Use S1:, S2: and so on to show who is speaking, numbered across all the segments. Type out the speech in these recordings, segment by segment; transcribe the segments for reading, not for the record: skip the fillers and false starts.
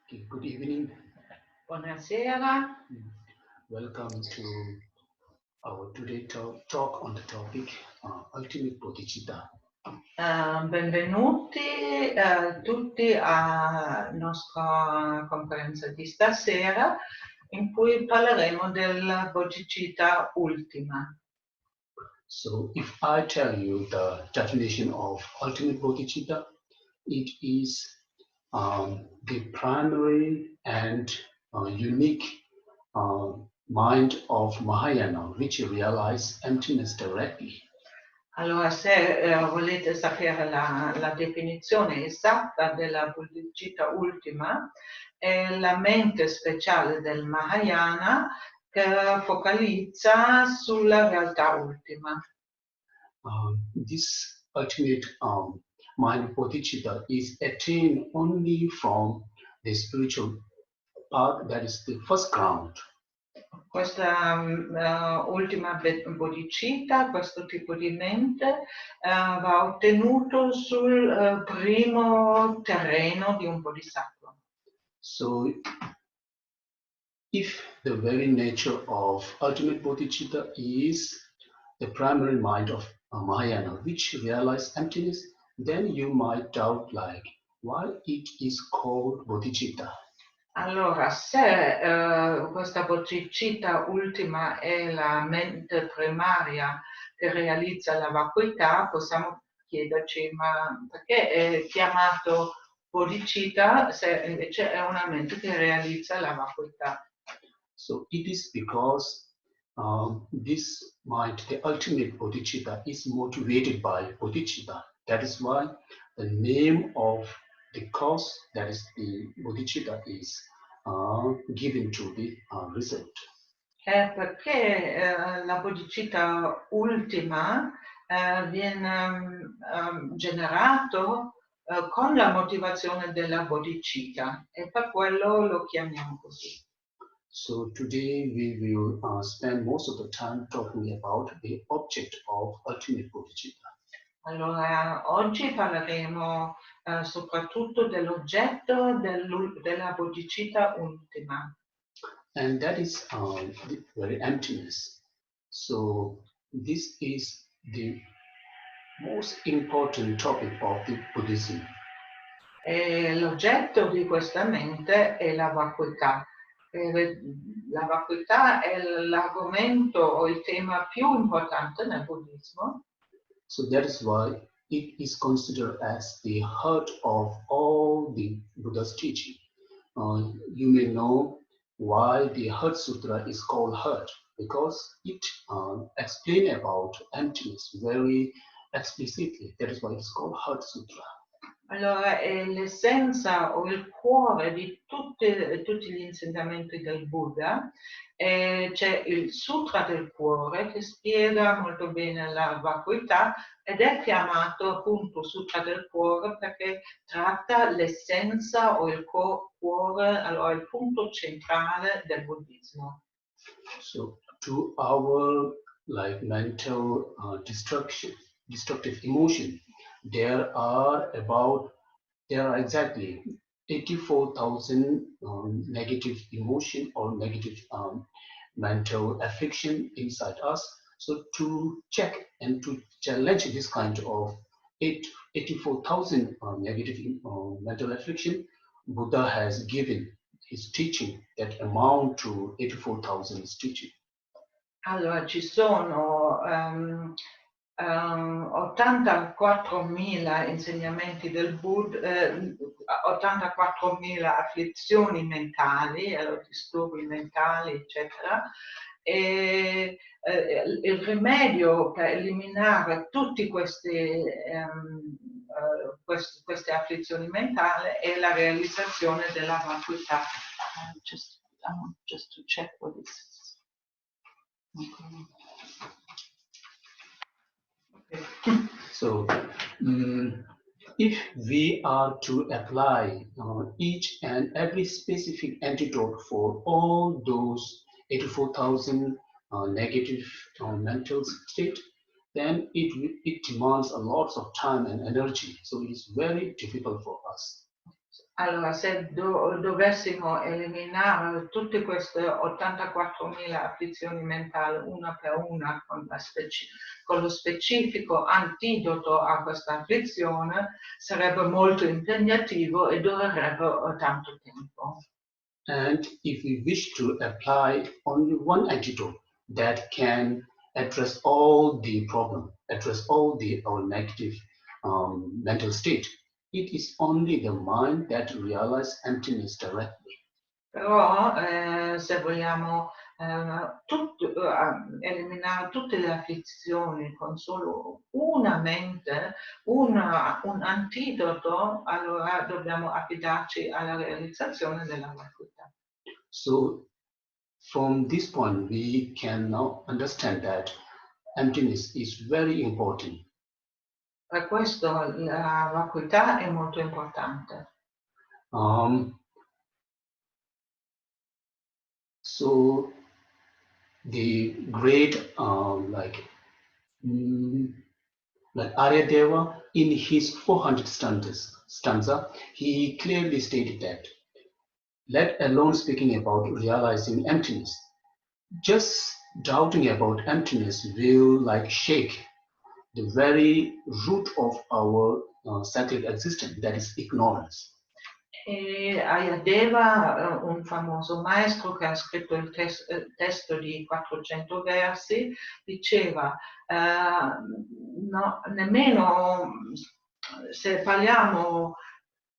S1: Okay, good evening.
S2: Buonasera,
S1: Welcome to our today talk on the topic ultimate bodhicitta.
S2: benvenuti tutti alla nostra conferenza di stasera in cui parleremo del Bodhicitta ultima.
S1: So, if I tell you the definition of ultimate bodhicitta, it is the primary and unique mind of Mahayana, which realize emptiness directly.
S2: Allora, se volete sapere la definizione esatta della Bodhicitta ultima, è la mente speciale del Mahayana che focalizza sulla realtà ultima.
S1: This ultimate mind bodhicitta is attained only from the spiritual path, that is the first ground.
S2: Questa ultima bodhicitta, questo tipo di mente, va ottenuto sul primo terreno di un bodhisattva.
S1: So, if the very nature of ultimate bodhicitta is the primary mind of Mahayana, which realize emptiness, then you might doubt like why it is called bodhicitta.
S2: Allora, se questa bodhicitta ultima è la mente primaria che realizza la vacuità, possiamo chiederci ma perché è chiamato bodhicitta se invece è una mente che realizza la vacuità?
S1: So it is because this mind, the ultimate bodhicitta, is motivated by bodhicitta. That is why the name of the cause, that is the bodhicitta, is given to the result.
S2: Perché la bodhicitta ultima viene generato con la motivazione della bodhicitta e per quello lo chiamiamo così.
S1: So today we will spend most of the time talking about the object of ultimate bodhicitta.
S2: Allora, oggi parleremo soprattutto dell'oggetto della bodhicitta ultima.
S1: And that is the very emptiness. So this is the most important topic of the Buddhism.
S2: E l'oggetto di questa mente è la vacuità. La vacuità è l'argomento o il tema più importante nel buddismo.
S1: So that is why it is considered as the heart of all the Buddha's teaching. You may know why the Heart Sutra is called Heart, because it explains about emptiness very explicitly. That is why it's called Heart Sutra.
S2: Allora, è l'essenza o il cuore di tutti gli insegnamenti del Buddha. C'è il Sutra del cuore che spiega molto bene la vacuità ed è chiamato appunto Sutra del cuore perché tratta l'essenza o il cuore, allora il punto centrale del buddismo.
S1: So to our like mental destructive emotion, there are exactly 84,000 negative emotion or negative mental affliction inside us. So to check and to challenge this kind of 84,000 negative mental affliction, Buddha has given his teaching that amount to 84,000 teaching.
S2: Allora, ci sono 84.000 insegnamenti del Buddha, 84.000 afflizioni mentali, disturbi mentali, eccetera. E il rimedio per eliminare tutte queste afflizioni mentali è la realizzazione della vacuità. Just to check what is.
S1: So if we are to apply each and every specific antidote for all those 84,000 negative mental state, then it demands a lot of time and energy. So it is very difficult for us.
S2: Allora, se dovessimo eliminare tutte queste 84.000 afflizioni mentali una per una con lo specifico antidoto a questa afflizione, sarebbe molto impegnativo e durerebbe tanto tempo.
S1: And if we wish to apply only one antidote that can address all the problem, address all our negative mental state, it is only the mind that realizes emptiness directly.
S2: Però se vogliamo eliminare tutte le afflizioni con solo una mente, un antidoto, allora dobbiamo affidarci alla realizzazione della vacuità.
S1: So from this point, we can now understand that emptiness is very important.
S2: Per questo la vacuità è molto importante.
S1: So the great like Aryadeva, in his 400 stanza, he clearly stated that, let alone speaking about realizing emptiness, just doubting about emptiness will like shake the very root of our sacred existence, that is ignorance.
S2: E Aryadeva, un famoso maestro che ha scritto il testo di 400 versi, diceva no, nemmeno se parliamo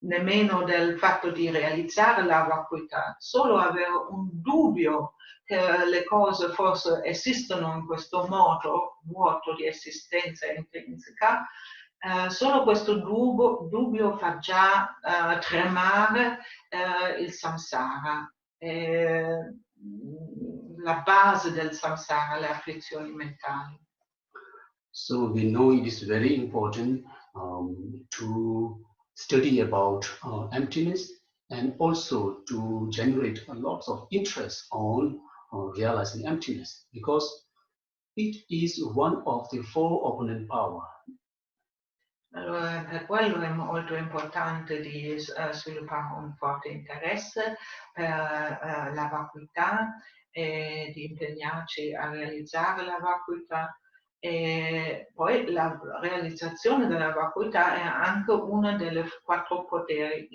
S2: nemmeno del fatto di realizzare la vacuità, solo avere un dubbio che le cose forse esistono in questo modo vuoto di esistenza intrinseca, solo questo dubbio fa già tremare il samsara, la base del samsara, le afflizioni mentali.
S1: So we know it is very important to study about emptiness and also to generate a lot of interest on realizing emptiness, because it is one of the four opponent power.
S2: Allora, per quello è molto importante di sviluppare un forte interesse per la vacuità e di impegnarci a realizzare la vacuità. E poi la realizzazione della vacuità è anche una delle 4 poteri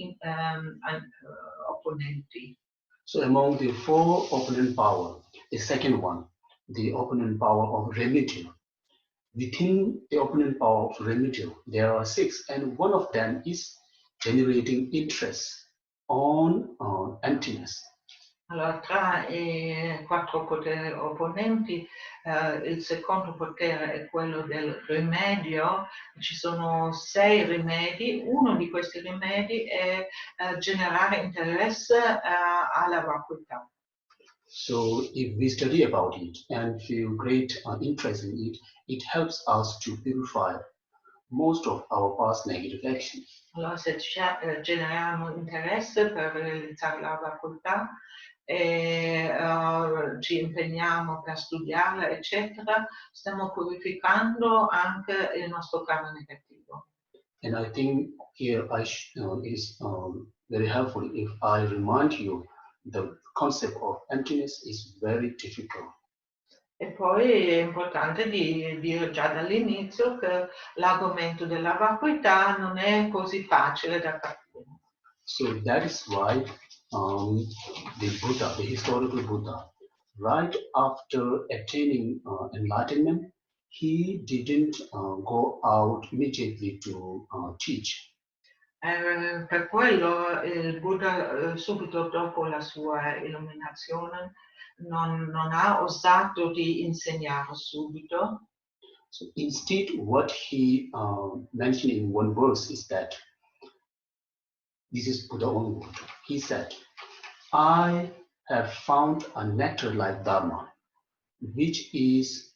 S2: opponenti.
S1: So among the four opponent power, the second one, the opponent power of remedial. Within the opponent power of remedial, there are 6, and one of them is generating interest on emptiness.
S2: Allora, tra i 4 poteri opponenti, il secondo potere è quello del rimedio. Ci sono 6 rimedi. Uno di questi rimedi è generare interesse alla vacuità.
S1: So if we study about it and feel great interest in it, it helps us to purify most of our past negative actions.
S2: Allora, se generiamo interesse per realizzare la vacuità e ci impegniamo per studiarla, eccetera, stiamo purificando anche il nostro karma negativo.
S1: And I think here it is very helpful if I remind you the concept of emptiness is very difficult.
S2: E poi è importante dire già dall'inizio che l'argomento della vacuità non è così facile da capire.
S1: So that is why the Buddha, the historical Buddha, right after attaining enlightenment, he didn't go out immediately to teach.
S2: Per quello il Buddha subito dopo la sua illuminazione non ha osato di insegnare subito.
S1: So instead, what he mentioned in one verse is that, this is Buddha own word, he said, I have found a nectar like Dharma, which is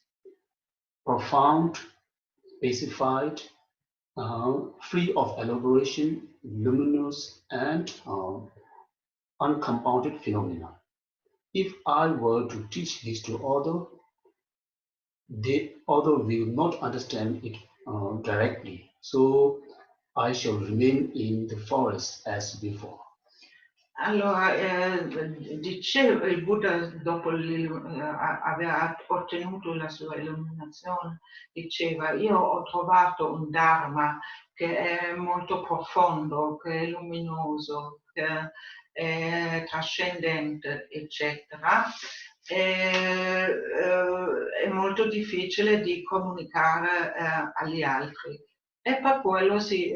S1: profound, specified, free of elaboration, luminous, and uncompounded phenomena. If I were to teach this to other, the other will not understand it directly. So I shall remain in the forest as before.
S2: Allora, diceva il Buddha, dopo aver ottenuto la sua illuminazione, diceva: io ho trovato un Dharma che è molto profondo, che è luminoso, che è trascendente, eccetera. È molto difficile di comunicare agli altri. E per quello si,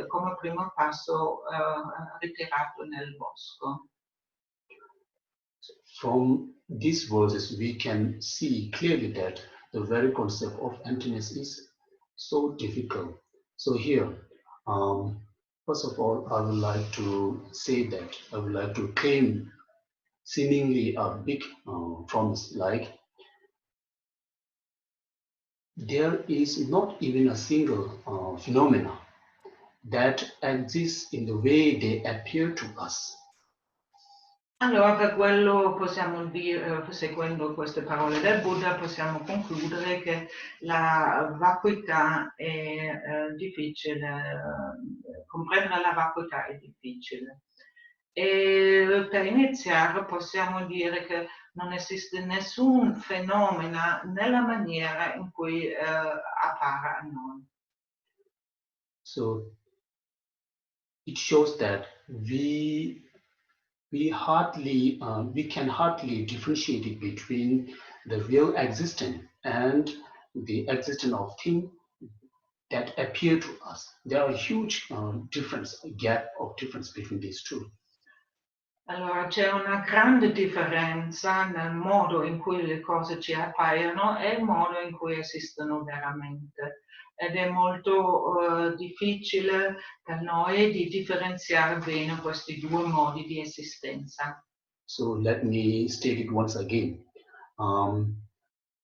S2: come primo passo, ritirato nel bosco.
S1: From these verses, we can see clearly that the very concept of emptiness is so difficult. So here, first of all, I would like to say that I would like to claim seemingly a big promise, like there is not even a single phenomena that exists in the way they appear to us.
S2: Allora, per quello possiamo dire, seguendo queste parole del Buddha, possiamo concludere che la vacuità è difficile, comprendere la vacuità è difficile. E per iniziare possiamo dire che non esiste nessun fenomeno nella maniera in cui appare a noi.
S1: So it shows that we can hardly differentiate it between the real existence and the existence of things that appear to us. There are a huge gap of difference between these two.
S2: Allora, c'è una grande differenza nel modo in cui le cose ci appaiono e il modo in cui esistono veramente. Ed è molto difficile per noi di differenziare bene questi due modi di esistenza.
S1: So let me state it once again.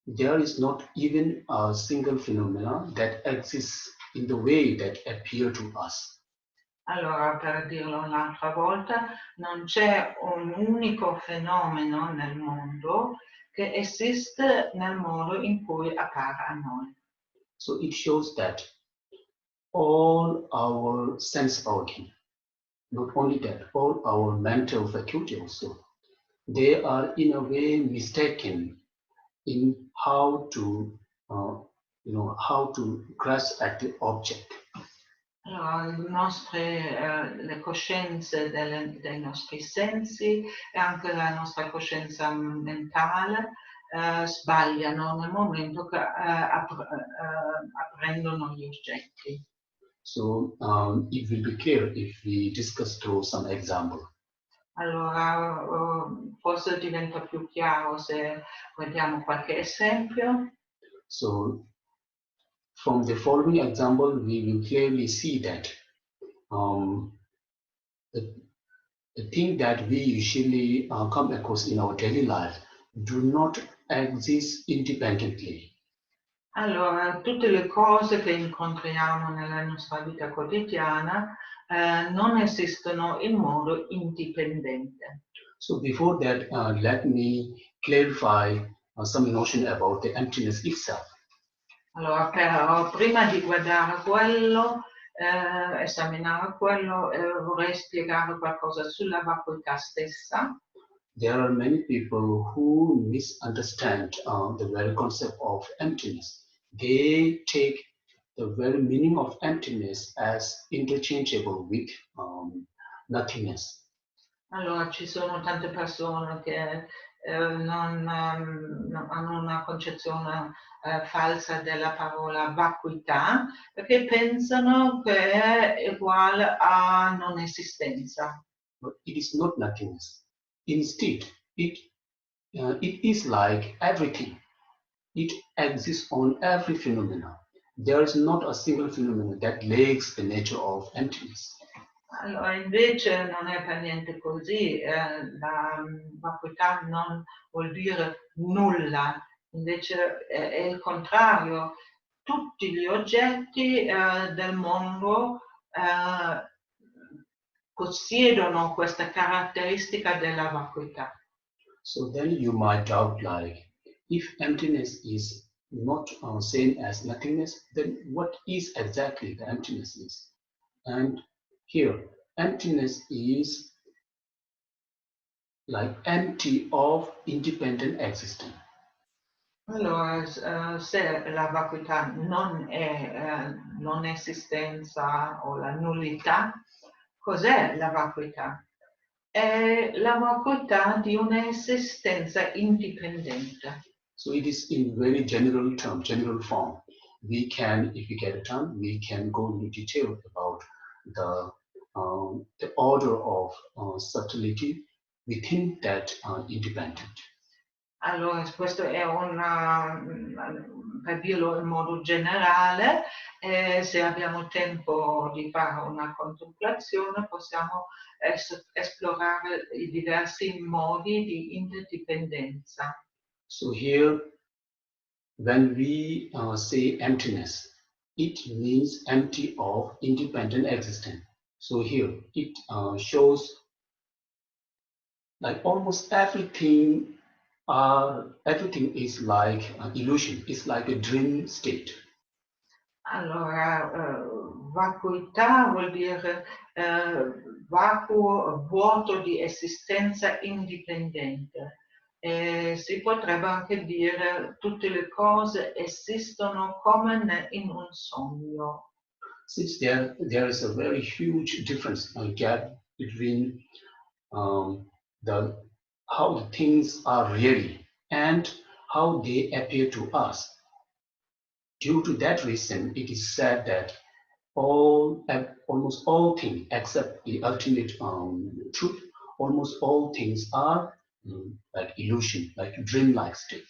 S1: There is not even a single phenomena that exists in the way that appear to us.
S2: Allora, per dirlo un'altra volta, non c'è un unico fenomeno nel mondo che esiste nel modo in cui appare a noi.
S1: So it shows that all our sense organ, not only that, all our mental faculty also, they are in a way mistaken in how to grasp at the object.
S2: Allora, le coscienze dei nostri sensi e anche la nostra coscienza mentale sbagliano nel momento che apprendono gli oggetti.
S1: So it will be clear if we discuss through some example.
S2: Allora, forse diventa più chiaro se vediamo qualche esempio.
S1: So from the following example, we will clearly see that the thing that we usually come across in our daily life do not exist independently.
S2: Allora, tutte le cose che incontriamo nella nostra vita quotidiana non esistono in modo indipendente.
S1: So before that, let me clarify some notion about the emptiness itself.
S2: Allora, però, prima di guardare quello, esaminare quello, vorrei spiegare qualcosa sulla vacuità stessa.
S1: There are many people who misunderstand the very concept of emptiness. They take the very meaning of emptiness as interchangeable with nothingness.
S2: Allora, ci sono tante persone che non hanno una concezione falsa della parola vacuità, perché pensano che è uguale a non esistenza.
S1: But it is not nothingness. Instead, it is like everything. It exists on every phenomena. There is not a single phenomenon that lacks the nature of emptiness.
S2: Allora, invece non è per niente così, la vacuità non vuol dire nulla, invece è il contrario. Tutti gli oggetti del mondo possiedono questa caratteristica della vacuità.
S1: So then you might doubt, like, if emptiness is not same as nothingness, then what is exactly the emptiness is? And here, emptiness is like empty of independent existence.
S2: Allora, se la vacuità non è non esistenza o la nullità, cos'è la vacuità? È la vacuità di un'esistenza indipendente.
S1: So it is in very general term, general form. We can, if we get a time, we can go into detail about the order of subtlety within that independent.
S2: Allora, questo è per dirlo in modo generale, se abbiamo tempo di fare una contemplazione possiamo esplorare i diversi modi di interdipendenza.
S1: So here, when we say emptiness, it means empty of independent existence. So here, it shows like almost everything everything is like illusion, it's like a dream state.
S2: Allora, vacuità vuol dire vacuo, vuoto di esistenza indipendente. Si potrebbe anche dire tutte le cose esistono come in un sogno.
S1: Since there is a very huge difference, gap between how the things are really and how they appear to us. Due to that reason, it is said that almost all things except the ultimate truth, almost all things are like illusion, like dreamlike state.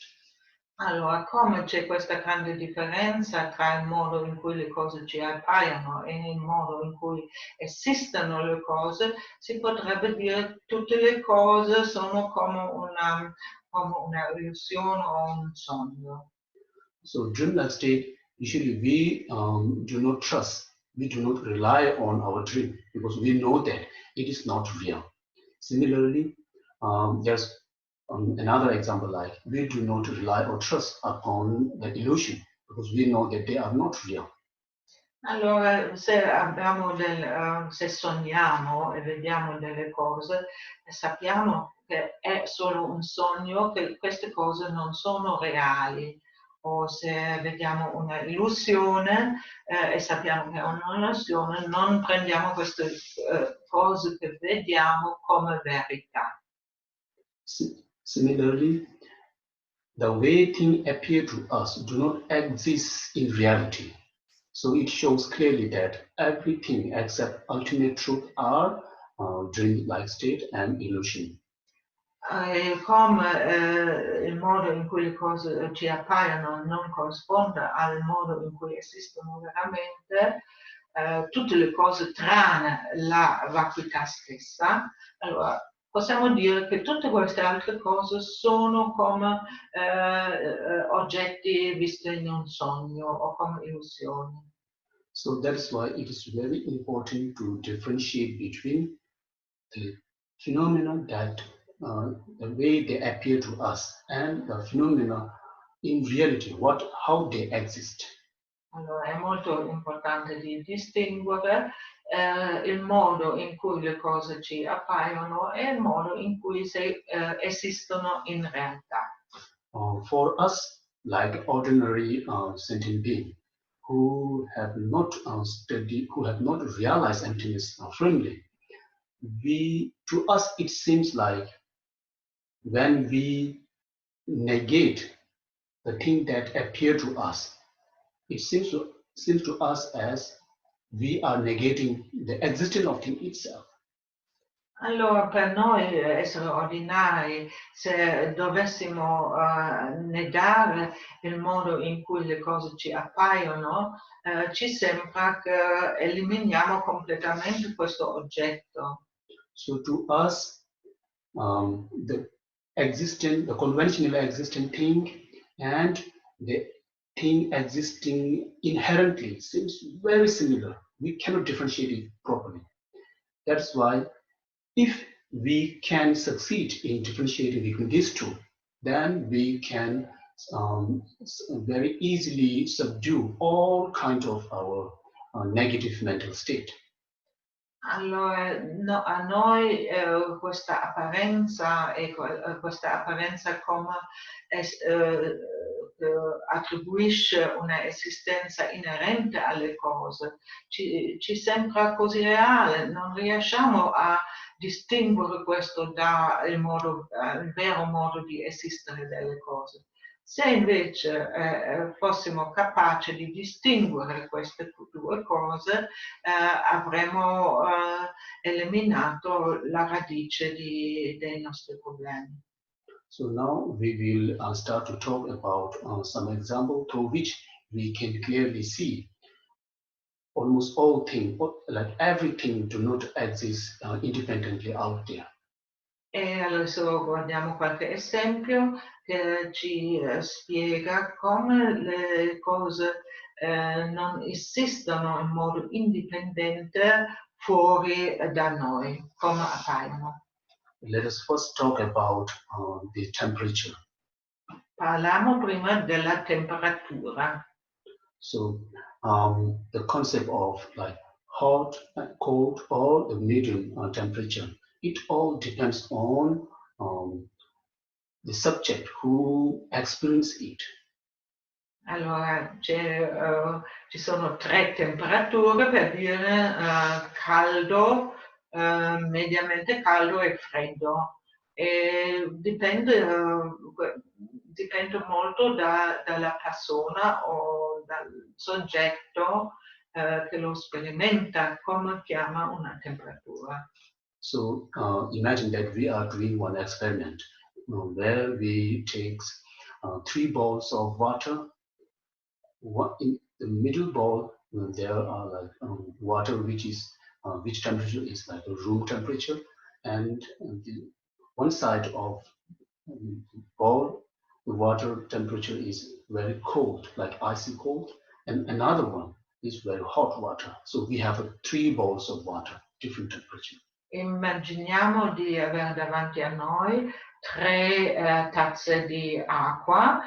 S2: Allora, come c'è questa grande differenza tra il modo in cui le cose ci appaiono e il modo in cui esistono le cose, si potrebbe dire che tutte le cose sono come una illusione o un sogno.
S1: So dreamlike state, usually we do not trust, we do not rely on our dream because we know that it is not real. Similarly, there's another example like we do not rely or trust upon the illusion because we know that they are not real.
S2: Allora, se sogniamo e vediamo delle cose, sappiamo che è solo un sogno, che queste cose non sono reali. O se vediamo una illusione e sappiamo che è un'illusione, non prendiamo queste cose che vediamo come verità.
S1: Similarly, the way things appear to us do not exist in reality. So it shows clearly that everything except ultimate truth are dream-like state and illusion.
S2: Come il modo in cui le cose ci appaiono non corrisponde al modo in cui esistono veramente, tutte le cose tranne la vacuità stessa, allora possiamo dire che tutte queste altre cose sono come oggetti visti in un sogno o come illusioni.
S1: So that's why it is very important to differentiate between the phenomena that the way they appear to us and the phenomena in reality, how they exist.
S2: Allora, è molto importante di distinguere il modo in cui le cose ci appaiono e il modo in cui esistono in realtà.
S1: For us, like ordinary sentient beings who have not studied, who have not realized emptiness firmly, to us it seems like when we negate the thing that appear to us, it seems to us as we are negating the existence of thing itself.
S2: Allora, per noi esseri ordinari, se dovessimo negare il modo in cui le cose ci appaiono, ci sembra che eliminiamo completamente questo oggetto.
S1: So to us, the conventional existing thing and the thing existing inherently seems very similar. We cannot differentiate it properly. That's why if we can succeed in differentiating between these two, then we can very easily subdue all kinds of our negative mental state.
S2: Allora, no, a noi questa apparenza come attribuisce una esistenza inerente alle cose, ci sembra così reale, non riusciamo a distinguere questo il vero modo di esistere delle cose. Se invece fossimo capaci di distinguere queste due cose, avremo eliminato la radice dei nostri problemi.
S1: So now we will start to talk about some example through which we can clearly see almost all things, like everything do not exist independently out there.
S2: E adesso guardiamo qualche esempio che ci spiega come le cose non esistono in modo indipendente fuori da noi, come appaiono.
S1: Let us first talk about the temperature.
S2: Parliamo prima della temperatura.
S1: So the concept of like hot, cold, or the medium temperature, it all depends on the subject who experience it.
S2: Allora, ci sono 3 temperature per dire caldo, mediamente caldo e freddo. E dipende molto dalla persona o dal soggetto che lo sperimenta, come chiama una temperatura.
S1: So imagine that we are doing one experiment where we take 3 balls of water. In the middle ball, there are like water which temperature is like a room temperature, and the one side of ball, the water temperature is very cold, like icy cold, and another one is very hot water. So we have 3 balls of water, different temperature.
S2: Immaginiamo di avere davanti a noi 3 tazze di acqua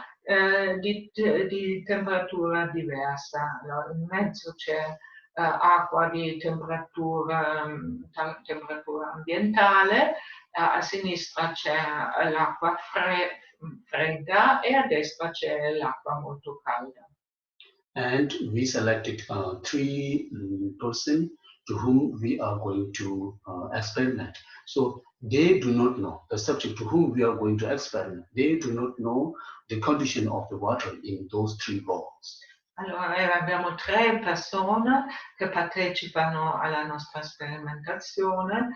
S2: di temperatura diversa. Allora, in mezzo c'è acqua di temperatura ambientale, a sinistra c'è l'acqua fredda e a destra c'è l'acqua molto calda.
S1: And we selected 3 persons to whom we are going to experiment. So they do not know, the subject to whom we are going to experiment, they do not know the condition of the water in those 3 balls.
S2: Allora, abbiamo 3 persone che partecipano alla nostra sperimentazione.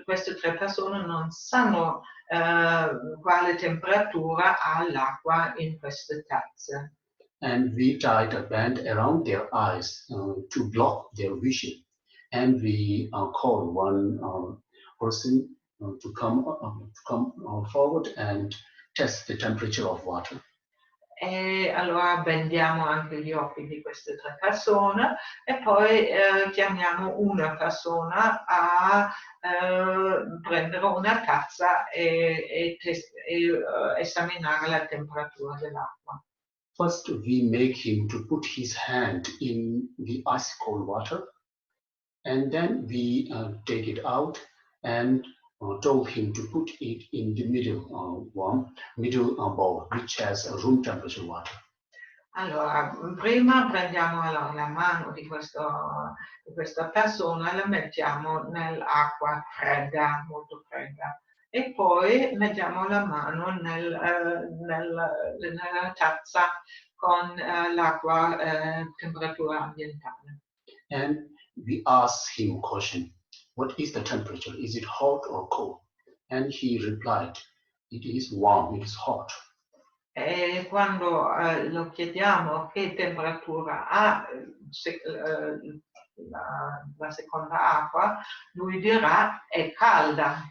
S2: Queste 3 persone non sanno quale temperatura ha l'acqua in queste tazze.
S1: And we tied a band around their eyes to block their vision. And we call one person to come forward and test the temperature of water.
S2: E allora bendiamo anche gli occhi di queste 3 persone e poi chiamiamo una persona a prendere una tazza e esaminare la temperatura dell'acqua.
S1: First, we make him to put his hand in the ice cold water, and then we take it out and told him to put it in the middle bowl, which has a room temperature water.
S2: Allora, prima prendiamo la mano di questa persona e la mettiamo nell'acqua fredda, molto fredda, e poi mettiamo la mano nella tazza con l'acqua temperatura ambientale.
S1: And we ask him a question, what is the temperature? Is it hot or cold? And he replied, it is warm, it is hot.
S2: E quando lo chiediamo che temperatura ha la seconda acqua, lui dirà è calda.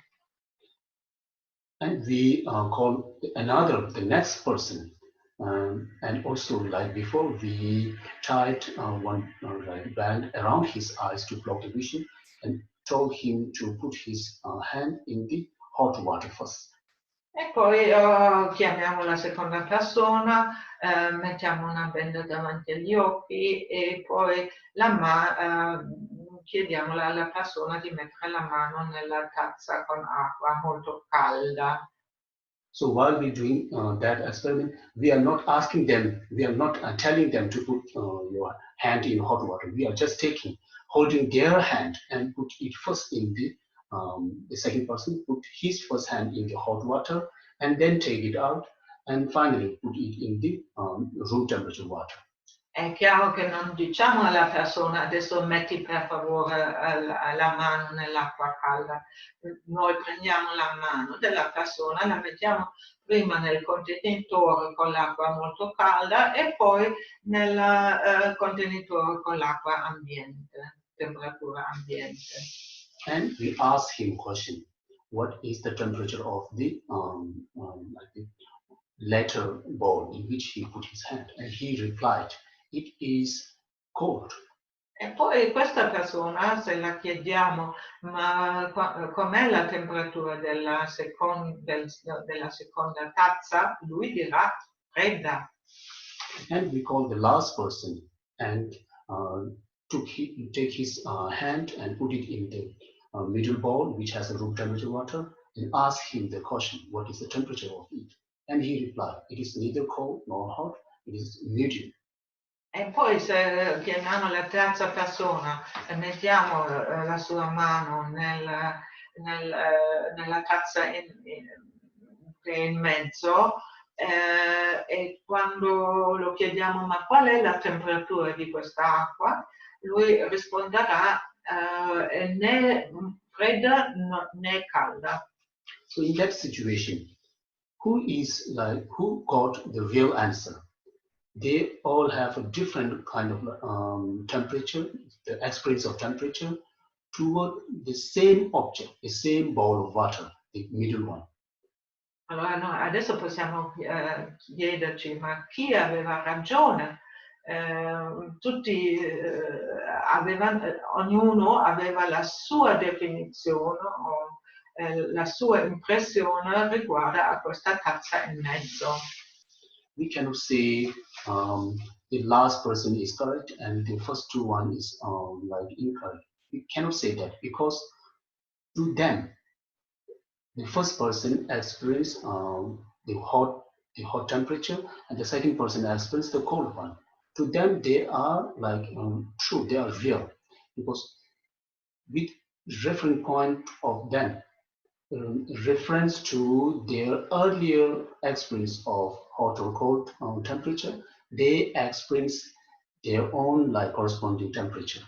S1: And we call the next person. And also, like before, we tied one band around his eyes to block the vision and told him to put his hand in the hot water first.
S2: E poi chiamiamo la seconda persona, mettiamo una benda davanti agli occhi e poi chiediamo alla persona di mettere la mano nella tazza con acqua molto calda.
S1: So while we're doing that experiment, we are not asking them, we are not telling them to put your hand in hot water. We are just holding their hand and put it first in the second person put his first hand in the hot water and then take it out and finally put it in the room temperature water.
S2: È chiaro che non diciamo alla persona adesso metti per favore la mano nell'acqua calda. Noi prendiamo la mano della persona, la mettiamo prima nel contenitore con l'acqua molto calda e poi nel contenitore con l'acqua ambiente, temperatura ambiente.
S1: And we ask him question, what is the temperature of the letter bowl in which he put his hand? And he replied, it is cold.
S2: E poi questa persona, se la chiediamo, ma com'è la temperatura della seconda tazza, lui dirà fredda.
S1: And we call the last person and take his hand and put it in the middle bowl, which has a room temperature water, and ask him the question, what is the temperature of it? And he replied, it is neither cold nor hot, it is medium.
S2: E poi se chiamiamo la terza persona e mettiamo la sua mano nella tazza in mezzo e quando lo chiediamo ma qual è la temperatura di questa acqua, lui risponderà né fredda né calda.
S1: So in that situation, who got the real answer? They all have a different kind of temperature, the experience of temperature toward the same object, the same bowl of water, the middle one.
S2: Allora noi adesso possiamo chiederci ma chi aveva ragione? Ognuno aveva la sua definizione o la sua impressione riguardo a questa tazza in mezzo.
S1: We cannot say the last person is correct and the first two one is incorrect. We cannot say that because to them, the first person experienced the hot temperature and the second person experienced the cold one. To them, they are true, they are real because with reference point of them, reference to their earlier experience of hot or cold temperature, they experience their own corresponding temperature.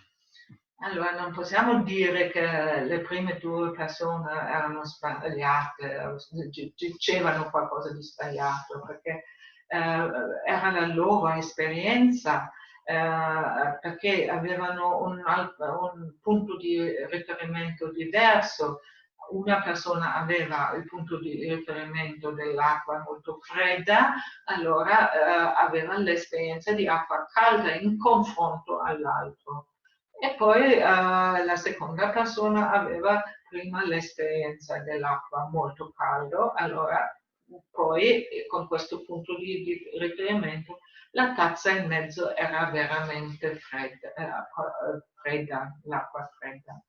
S2: Allora non possiamo dire che le prime due persone erano sbagliate, dicevano qualcosa di sbagliato, perché era la loro esperienza, perché avevano un punto di riferimento diverso. Una persona aveva il punto di riferimento dell'acqua molto fredda, allora aveva l'esperienza di acqua calda in confronto all'altro. E poi la seconda persona aveva prima l'esperienza dell'acqua molto caldo, allora poi con questo punto di riferimento la tazza in mezzo era veramente fredda, l'acqua fredda.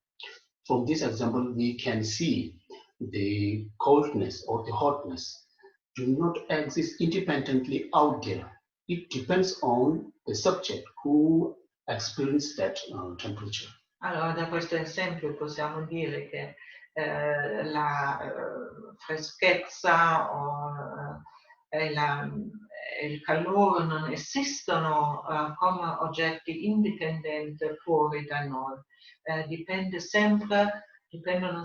S1: From this example, we can see the coldness or the hotness do not exist independently out there. It depends on the subject who experience that temperature.
S2: Allora, da questo esempio possiamo dire che la freschezza e il calore non esistono come oggetti indipendenti fuori da noi. Dipendono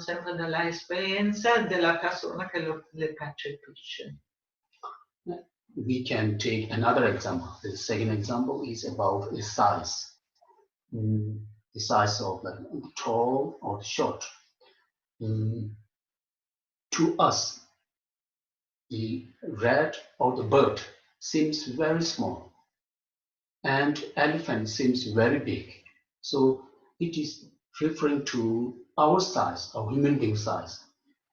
S2: sempre dall'esperienza della persona che le percepisce.
S1: We can take another example. The second example is about the size. The size of tall or short. To us, the rat or the bird seems very small and elephant seems very big. So it is referring to our size, our human being size.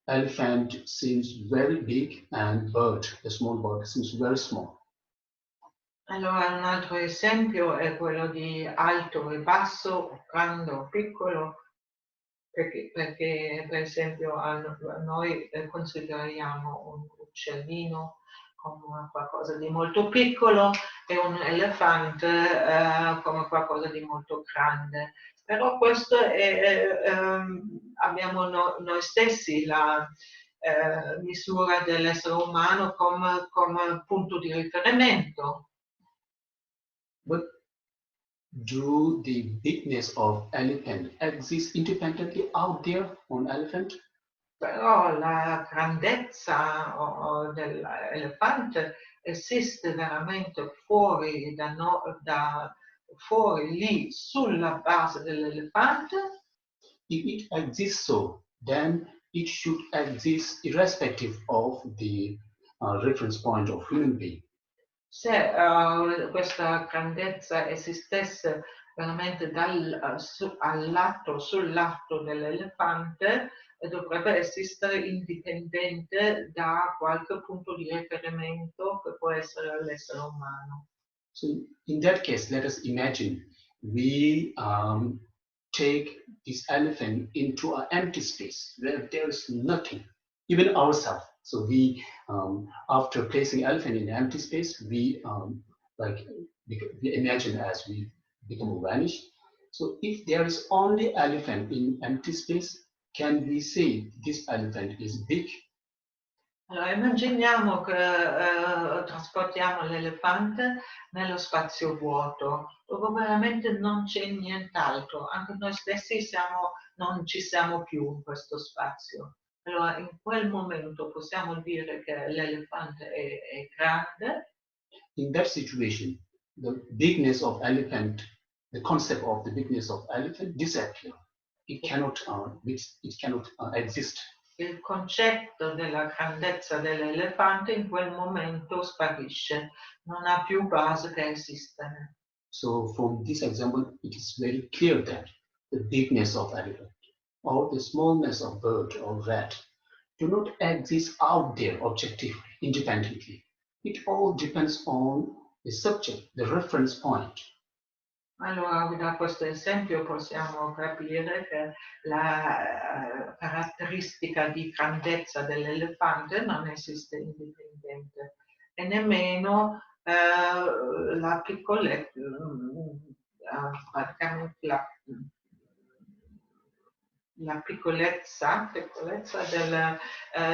S1: Elephant seems very big and bird, the small bird, seems very small.
S2: Allora, un altro esempio è quello di alto e basso, grande o piccolo, perché per esempio noi consideriamo un uccellino come qualcosa di molto piccolo e un elefante come qualcosa di molto grande. Però questo abbiamo noi stessi la misura dell'essere umano come punto di riferimento.
S1: But do the bigness of elephant exist independently out there on elephant?
S2: Però la grandezza dell'elefante esiste veramente fuori fuori lì sulla base dell'elefante.
S1: If it exists so, then it should exist irrespective of the reference point of human being.
S2: Se questa grandezza esistesse veramente sul lato dell'elefante, dovrebbe esistere indipendente da qualche punto di riferimento che può essere l'essere umano.
S1: So in that case, let us imagine we take this elephant into an empty space where there is nothing, even ourselves. So we, after placing elephant in an empty space, we we imagine as we become vanished. So if there is only elephant in empty space, can we say this elephant is big?
S2: Allora, immaginiamo che trasportiamo l'elefante nello spazio vuoto, dove veramente non c'è nient'altro, anche noi stessi non ci siamo più in questo spazio. Allora, in quel momento possiamo dire che l'elefante è grande.
S1: In that situation, the bigness of elephant, the concept of the bigness of elephant disappear. It cannot exist.
S2: Il concetto della grandezza dell'elefante in quel momento sparisce, non ha più base che esistere.
S1: So from this example, it is very clear that the bigness of elephant or the smallness of bird or rat do not exist out there objectively, independently. It all depends on the subject, the reference point.
S2: Allora, da questo esempio possiamo capire che la caratteristica di grandezza dell'elefante non esiste indipendente e nemmeno la piccolezza, praticamente la piccolezza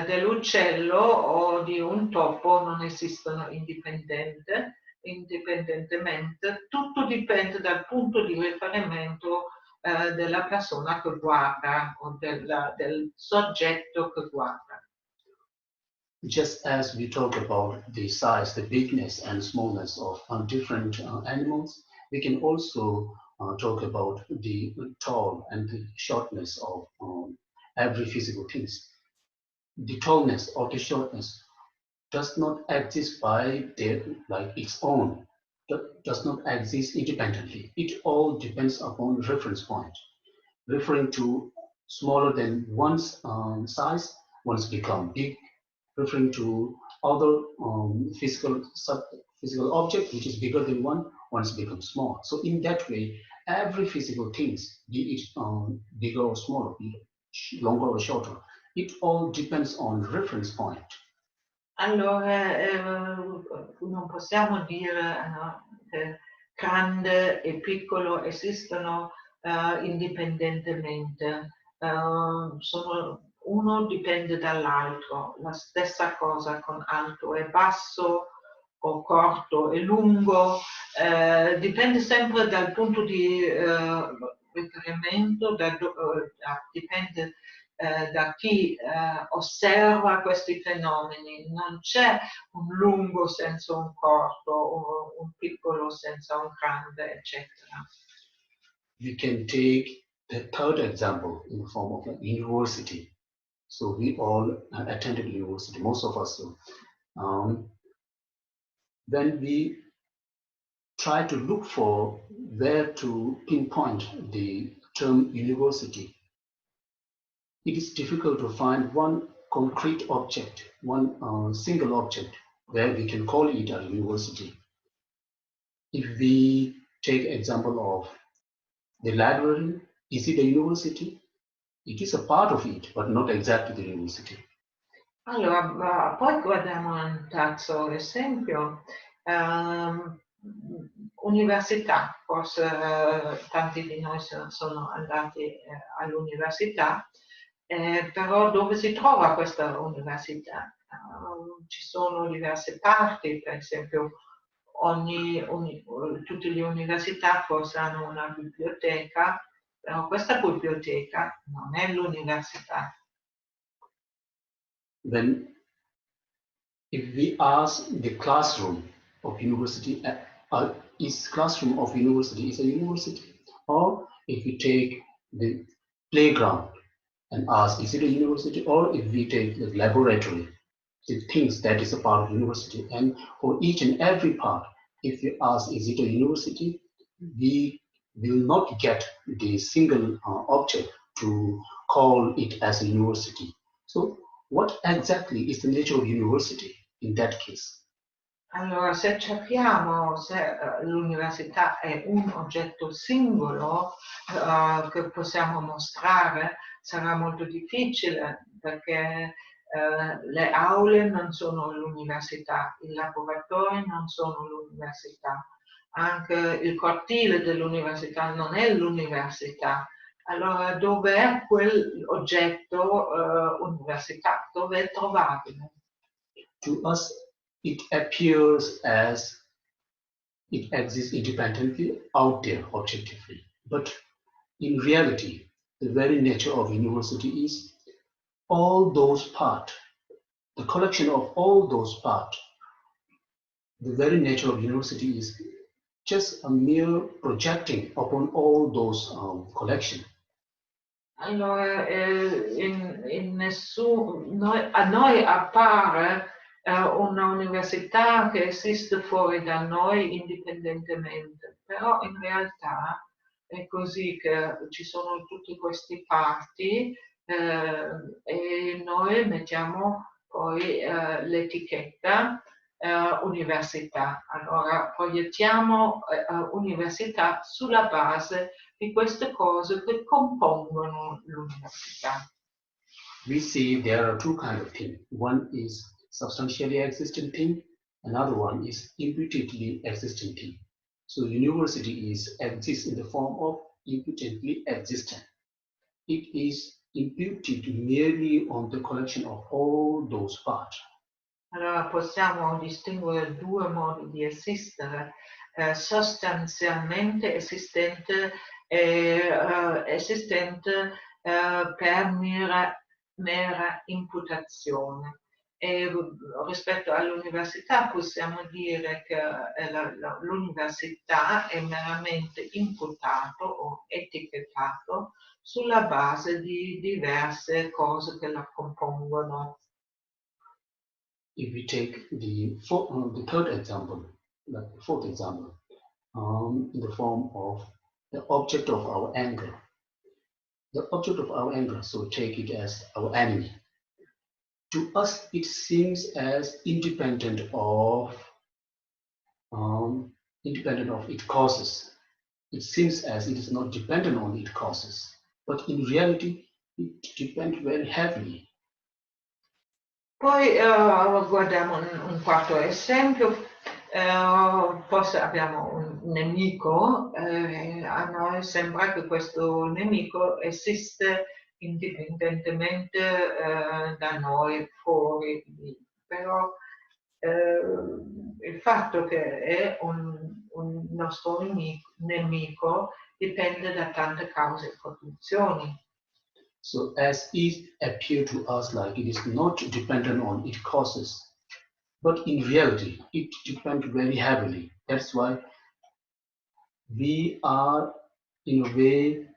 S2: dell'uccello o di un topo non esistono indipendentemente, tutto dipende dal punto di riferimento della persona che guarda o del soggetto che guarda.
S1: Just as we talk about the size, the bigness and smallness of different animals, we can also talk about the tall and the shortness of every physical things. The tallness or the shortness does not exist by its own, does not exist independently. It all depends upon reference point. Referring to smaller than one's size, one's become big. Referring to other physical object which is bigger than one, one's become small. So in that way, every physical things, be it bigger or smaller, be it longer or shorter, it all depends on reference point.
S2: Allora, non possiamo dire che grande e piccolo esistono indipendentemente. Uno dipende dall'altro, la stessa cosa con alto e basso o corto e lungo, dipende sempre dal punto di riferimento, dipende da chi osserva questi fenomeni. Non c'è un lungo senza un corto, o un piccolo senza un grande, eccetera.
S1: We can take the third example in the form of a university. So we all attended university, most of us do. When we try to look for where to pinpoint the term university, it is difficult to find one concrete object, one single object where we can call it a university. if we take example of the library, is it a university? It is a part of it, but not exactly the university.
S2: Allora, poi guardiamo un terzo esempio. Università, forse tanti di noi sono andati all'università, però dove si trova questa università? Ci sono diverse parti, per esempio tutte le università forse hanno una biblioteca, però questa biblioteca non è l'università.
S1: If we ask the classroom of university, is classroom of university is a university, or if we take the playground and ask, is it a university, or if we take the laboratory, the things that is a part of university, and for each and every part, if you ask, is it a university, we will not get the single object to call it as a university. So what exactly is the nature of university in that case?
S2: Allora, se cerchiamo se l'università è un oggetto singolo che possiamo mostrare, sarà molto difficile perché le aule non sono l'università, i laboratori non sono l'università, anche il cortile dell'università non è l'università. Allora, dove è quell'oggetto università? Dove è trovabile?
S1: To us, it appears as it exists independently out there objectively. But in reality, the very nature of university is all those parts, the collection of all those parts. The very nature of university is just a mere projecting upon all those collection.
S2: Allora, a noi appare una università che esiste fuori da noi indipendentemente, però in realtà è così che ci sono tutti questi parti e noi mettiamo poi l'etichetta università. Allora proiettiamo università sulla base di queste cose che compongono l'università.
S1: We see there are two kinds of things. One is substantially existing thing, another one is imputedly existing thing. So university exists in the form of imputedly existent. It is imputed merely on the collection of all those parts.
S2: Allora possiamo distinguere due modi di esistere, sostanzialmente esistente e esistente per mera imputazione. E rispetto all'università possiamo dire che l'università è meramente imputato o etichettato sulla base di diverse cose che la compongono.
S1: If we take the third example, the fourth example, in the form of the object of our anger. The object of our anger, so take it as our enemy. To us, it seems as independent of its causes. It seems as it is not dependent on its causes, but in reality, it depends very heavily.
S2: Poi guardiamo un quarto esempio, forse abbiamo un nemico, a noi sembra che questo nemico esiste indipendentemente da noi, fuori, però il fatto che è un nostro nemico dipende da tante cause e condizioni.
S1: So as it appears to us like it is not dependent on its causes, but in reality, it depends very heavily. That's why we are, in a way,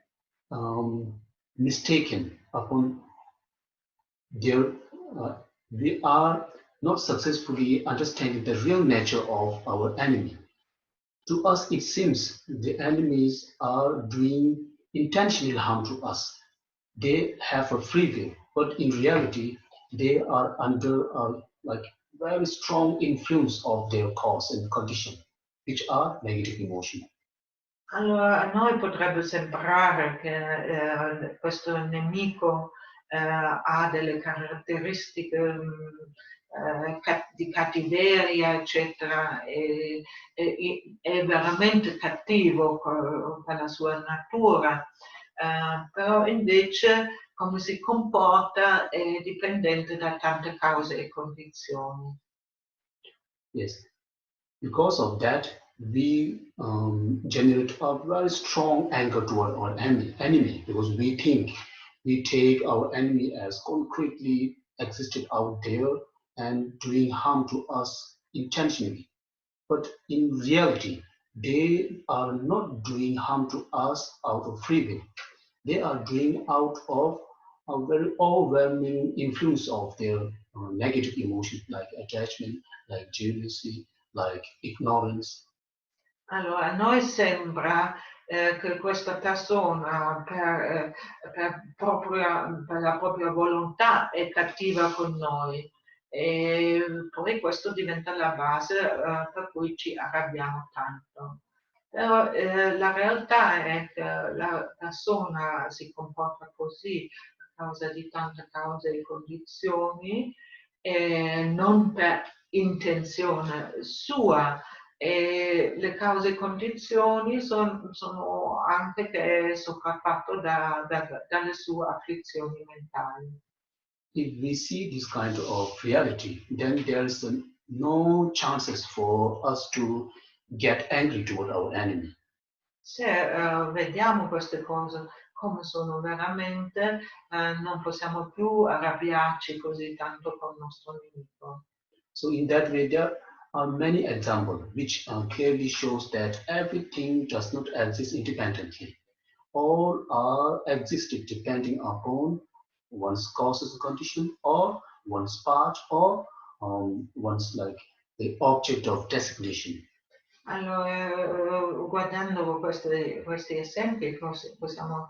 S1: mistaken upon their. We are not successfully understanding the real nature of our enemy. To us, it seems the enemies are doing intentional harm to us. They have a free will, but in reality, they are under like very strong influence of their cause and condition. which are negative emotion.
S2: Allora, a noi potrebbe sembrare che questo nemico ha delle caratteristiche di cattiveria, eccetera, è veramente cattivo per la sua natura, però invece come si comporta è dipendente da tante cause e condizioni.
S1: Yes, because of that, we generate a very strong anger toward our enemy because we think we take our enemy as concretely existed out there and doing harm to us intentionally. But in reality, they are not doing harm to us out of free will. They are doing out of a very overwhelming influence of their negative emotions like attachment, like jealousy, like ignorance.
S2: Allora, a noi sembra che questa persona per la propria volontà è cattiva con noi e poi questo diventa la base per cui ci arrabbiamo tanto. Però la realtà è che la persona si comporta così a causa di tante cause e condizioni, non per intenzione sua. E le cause e condizioni sono anche che è sopraffatto dalle sue afflizioni mentali.
S1: If we see this kind of reality, then there's no chances for us to get angry toward our enemy.
S2: Se vediamo queste cose come sono veramente, non possiamo più arrabbiarci così tanto con il nostro nemico.
S1: So in that way, there are many examples which clearly shows that everything does not exist independently. All are existed depending upon one's causes and condition or one's part or one's like the object of designation.
S2: Allora, guardando questi esempi, possiamo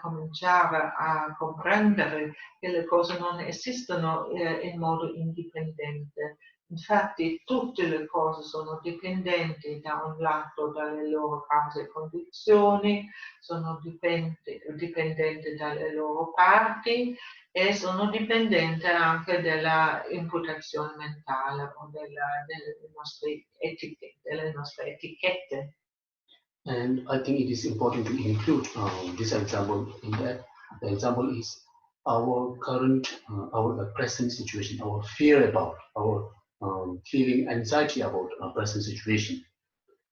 S2: cominciare a comprendere che le cose non esistono in modo indipendente. Infatti, tutte le cose sono dipendenti da un lato dalle loro cause e condizioni, sono dipendenti dalle loro parti e sono dipendenti anche della imputazione mentale o delle nostre etichette.
S1: And I think it is important to include this example in that. The example is our current, our present situation, our fear about, our feeling anxiety about our present situation.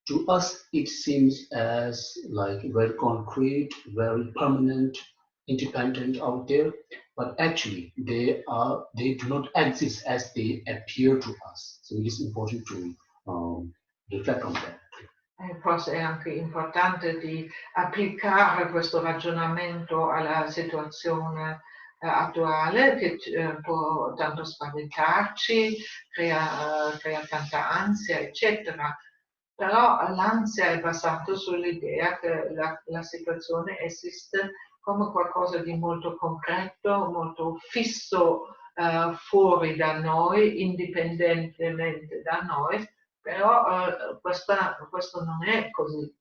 S1: To us, it seems as like very concrete, very permanent, independent out there, but actually they do not exist as they appear to us. So it is important to reflect on that.
S2: Forse è anche importante di applicare questo ragionamento alla situazione attuale che può tanto spaventarci, crea tanta ansia, eccetera. Però l'ansia è basata sull'idea che la situazione esiste come qualcosa di molto concreto, molto fisso fuori da noi, indipendentemente da noi, però questo non è così.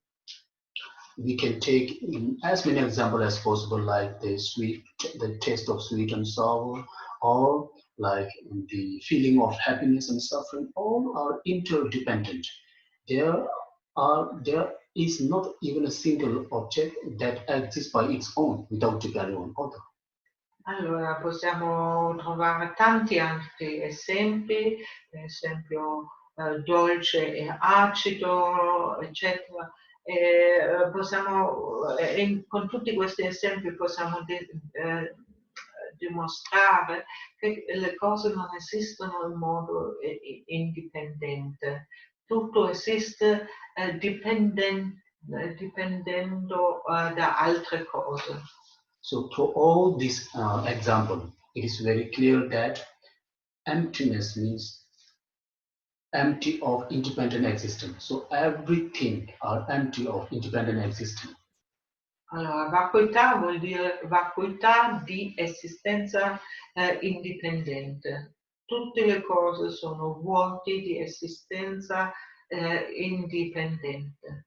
S1: We can take as many examples as possible, like the taste of sweet and sour, or like the feeling of happiness and suffering. All are interdependent. There is not even a single object that exists by its own without depending on other.
S2: Allora, possiamo trovare tanti altri esempi, per esempio dolce e acido, eccetera. Con tutti questi esempi possiamo dimostrare che le cose non esistono in modo indipendente. Tutto esiste dipendendo da altre cose.
S1: So through all this example, it is very clear that emptiness means empty of independent existence. So everything are empty of independent existence.
S2: Allora, vacuità vuol dire vacuità di esistenza indipendente. Tutte le cose sono vuoti di esistenza indipendente.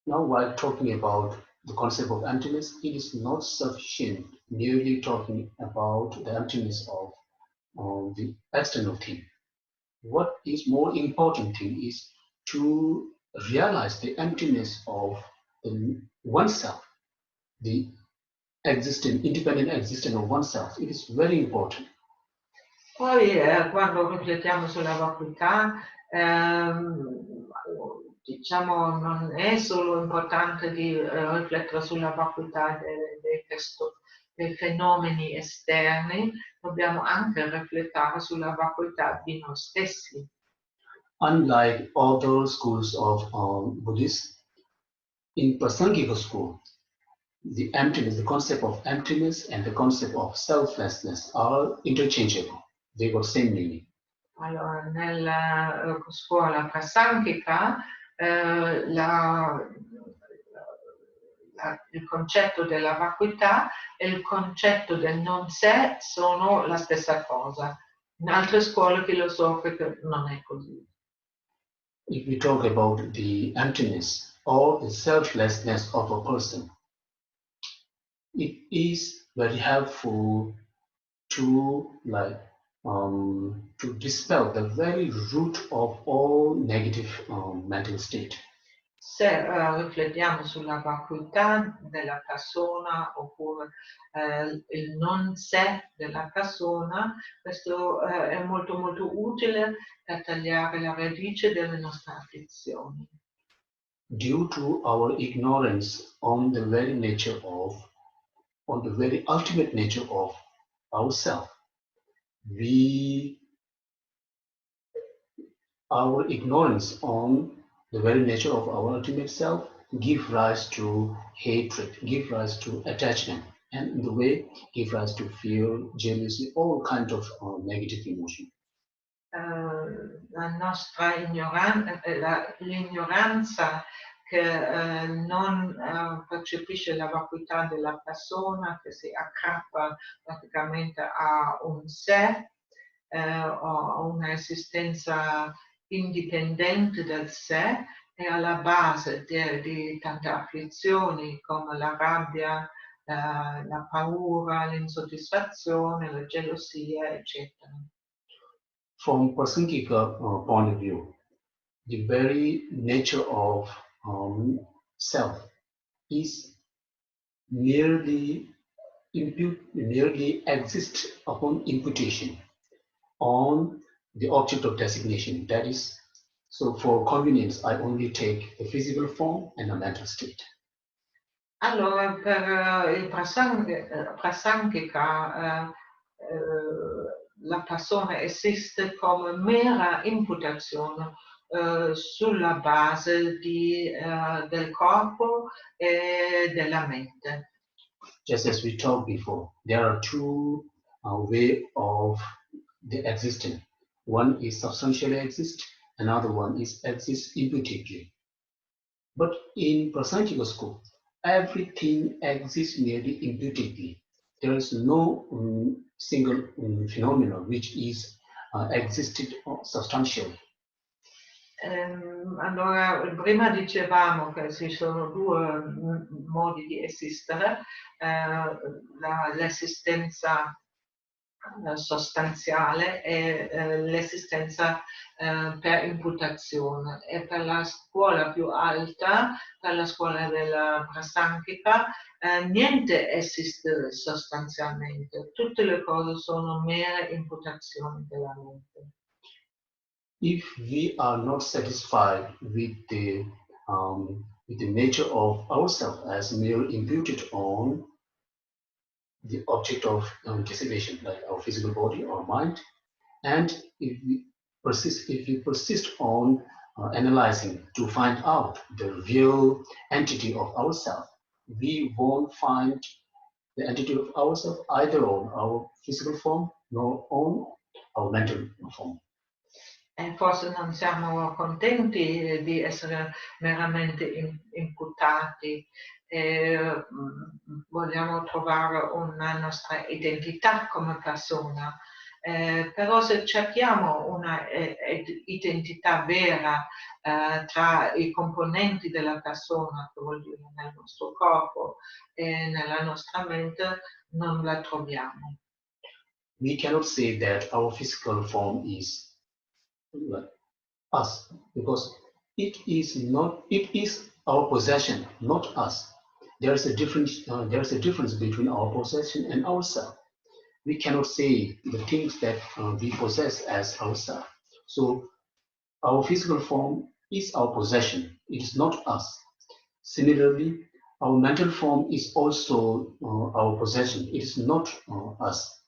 S1: Now, while talking about the concept of emptiness, it is not sufficient merely talking about the emptiness of the external thing. What is more important thing is to realize the emptiness of oneself, the independent existence of oneself. It is very important.
S2: Poi quando riflettiamo sulla vacuità, diciamo non è solo importante di riflettere sulla vacuità dei fenomeni esterni, dobbiamo anche riflettere sulla vacuità di noi stessi.
S1: Unlike other schools of Buddhism, in Prasangika school, the concept of emptiness and the concept of selflessness are interchangeable. They got same meaning.
S2: Allora, nella scuola prasangika il concetto della vacuità e il concetto del non sé sono la stessa cosa. In altre scuole filosofiche non è così.
S1: If we talk about the emptiness or the selflessness of a person, it is very helpful to dispel the very root of all negative mental state.
S2: Se riflettiamo sulla vacuità della persona oppure il non sé della persona, questo è molto molto utile per tagliare la radice delle nostre afflizioni.
S1: Due to our ignorance on the very ultimate nature of ourself, our ignorance on the very nature of our ultimate self give rise to hatred, give rise to attachment, and in the way give rise to fear, jealousy, all kinds of negative emotion.
S2: La nostra l'ignoranza che non percepisce la vacuità della persona, che si aggrappa praticamente a un sé o a un'esistenza indipendente dal sé, è alla base di tante afflizioni come la rabbia, la paura, l'insoddisfazione, la gelosia, eccetera.
S1: From Prasangika point of view, the very nature of self is merely exists upon imputation on the object of designation. That is, so for convenience, I only take a physical form and a mental state.
S2: Allora, per il Prasangika, la persona esiste come mera imputazione sulla base del corpo e della mente.
S1: Just as we talked before, there are two ways of the existence. One is substantially exist, another one is exist imputably. But in Prasangika school, everything exists merely imputably. There is no single phenomenon which is existed substantially.
S2: Allora, prima dicevamo che ci sono due modi di esistere, l'esistenza sostanziale e l'esistenza per imputazione. E per la scuola più alta, per la scuola della Prasangika, niente esiste sostanzialmente, tutte le cose sono mere imputazioni della mente.
S1: If we are not satisfied with the nature of ourselves as mere imputed on the object of designation, like our physical body or mind, and if we persist on analyzing to find out the real entity of ourselves, we won't find the entity of ourselves either on our physical form nor on our mental form.
S2: E forse non siamo contenti di essere meramente imputati, vogliamo trovare una nostra identità come persona però se cerchiamo una identità vera tra i componenti della persona, che vuol dire nel nostro corpo e nella nostra mente, non la troviamo.
S1: We cannot say that our physical form is us, because it is our possession, not us. There is a difference between our possession and ourself. We cannot say the things that we possess as ourselves. So our physical form is our possession. It is not us. Similarly, our mental form is also our possession. It is not us.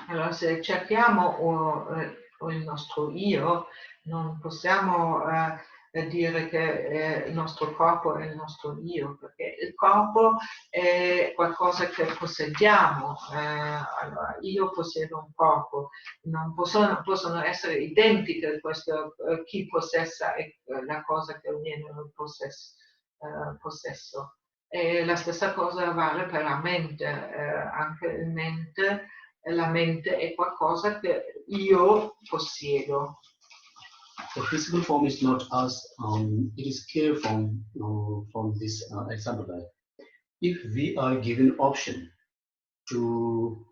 S2: Allora, se cerchiamo il nostro io, non possiamo dire che il nostro corpo è il nostro io, perché il corpo è qualcosa che possediamo. Allora, io possiedo un corpo, non possono essere identiche chi possessa e la cosa che viene in possesso. E la stessa cosa vale per la mente, anche la mente è qualcosa che io possiedo.
S1: The physical form is not us. It is clear from this example that if we are given option to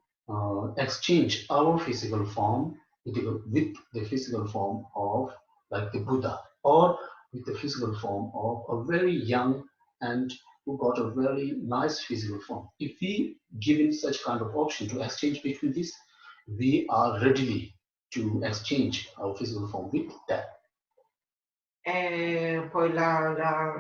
S1: exchange our physical form with the physical form of like the Buddha, or with the physical form of a very young and who got a very nice physical form. If we given such kind of option to exchange between this, we are ready to exchange our physical form with that.
S2: E poi la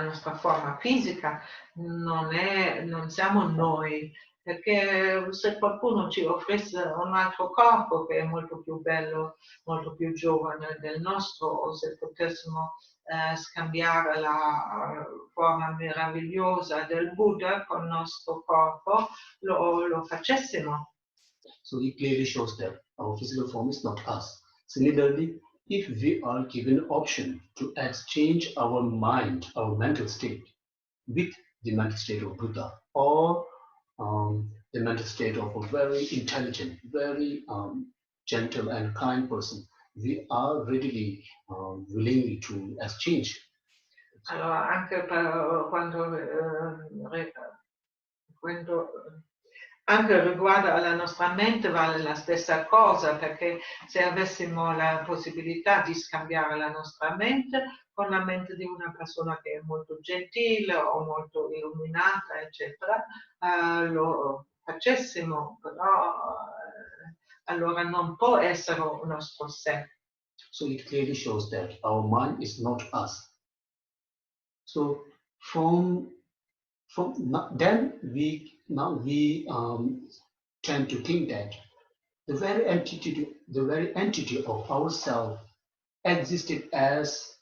S2: nostra forma fisica non siamo noi, perché se qualcuno ci offrisse un altro corpo che è molto più bello, molto più giovane del nostro, o se potessimo scambiare la forma meravigliosa del Buddha con il nostro corpo, lo facessimo.
S1: So it clearly shows that our physical form is not us. Similarly, if we are given option to exchange our mind, our mental state, with the mental state of Buddha, or the mental state of a very intelligent, very gentle and kind person, we are readily, willingly to exchange.
S2: Allora, anche anche riguardo alla nostra mente vale la stessa cosa, perché se avessimo la possibilità di scambiare la nostra mente con la mente di una persona che è molto gentile o molto illuminata, eccetera, lo facessimo, però allora non può essere un nostro sé.
S1: So it clearly shows that our mind is not us. So then we tend to think that the very entity of ourself existed as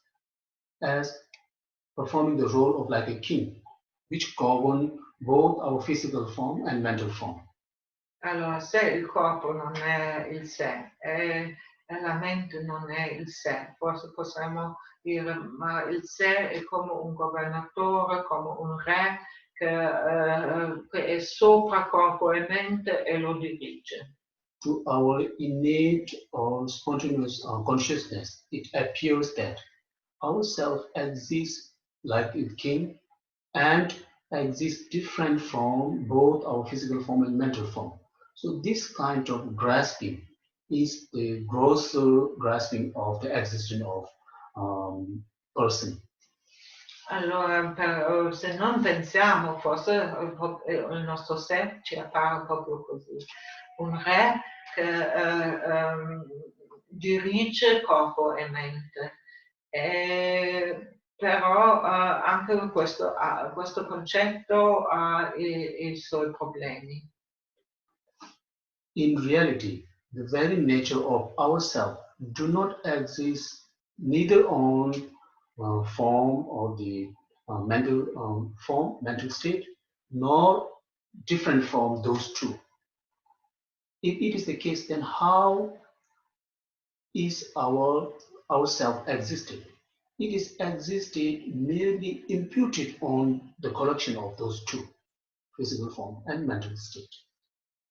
S1: performing the role of like a king, which govern both our physical form and mental form.
S2: Allora, se il corpo non è il sé e la mente non è il sé, forse possiamo dire, ma il sé è come un governatore, come un re che è sopra corpo e mente e lo dirige.
S1: To our innate or spontaneous consciousness, it appears that our self exists like a king and exists different from both our physical form and mental form. So this kind of grasping is the grosser grasping of the existence of person.
S2: Allora, se non pensiamo, forse il nostro sé ci appare proprio così. Un re che dirige corpo e mente. Però anche questo concetto ha i suoi problemi.
S1: In reality, the very nature of ourself do not exist neither on form or the mental state, nor different from those two. If it is the case, then how is our self existed? It is existed merely imputed on the collection of those two, physical form and mental state.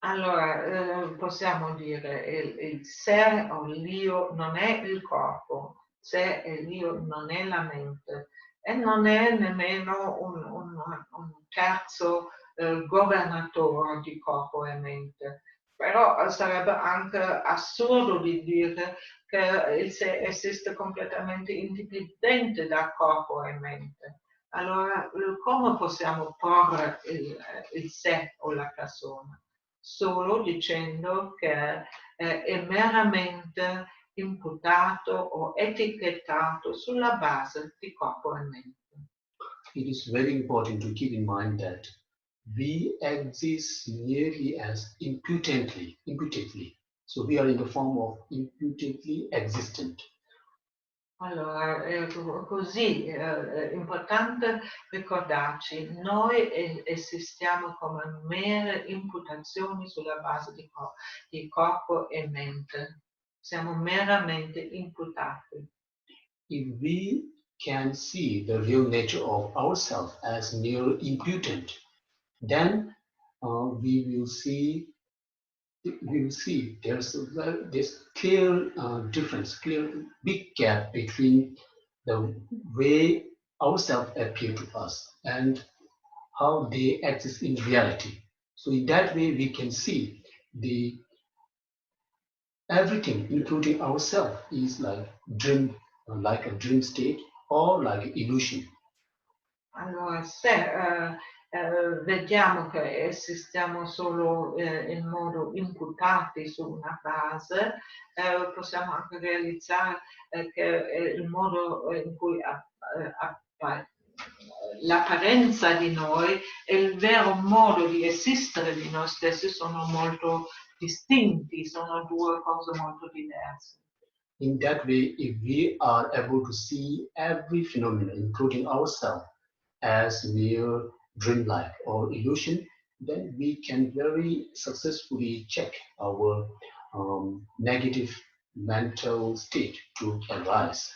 S2: Allora, possiamo dire il sé o l'io non è il corpo, sé e l'io non è la mente e non è nemmeno un terzo governatore di corpo e mente. Però sarebbe anche assurdo di dire che il sé esiste completamente indipendente da corpo e mente. Allora, come possiamo porre il sé o la persona? Solo dicendo che è meramente imputato o etichettato sulla base di corpo e mente.
S1: It is very important to keep in mind that we exist merely as imputedly. So we are in the form of imputedly existent.
S2: Allora, così è importante ricordarci, noi esistiamo come mere imputazioni sulla base di corpo e mente. Siamo meramente imputati.
S1: If we can see the real nature of ourselves as mere imputant, then we will see there's this clear difference, clear big gap between the way ourselves appear to us and how they exist in reality. So in that way, we can see the everything, including ourselves, is like a dream state or like illusion.
S2: Allora, se vediamo che esistiamo solo in modo imputati su una base, possiamo anche realizzare che il modo in cui l'apparenza di noi e il vero modo di esistere di noi stessi sono molto distinti, sono due cose molto diverse.
S1: In that way, if we are able to see every phenomenon, including ourselves, as mere dreamlike or illusion, then we can very successfully check our negative mental state to arise.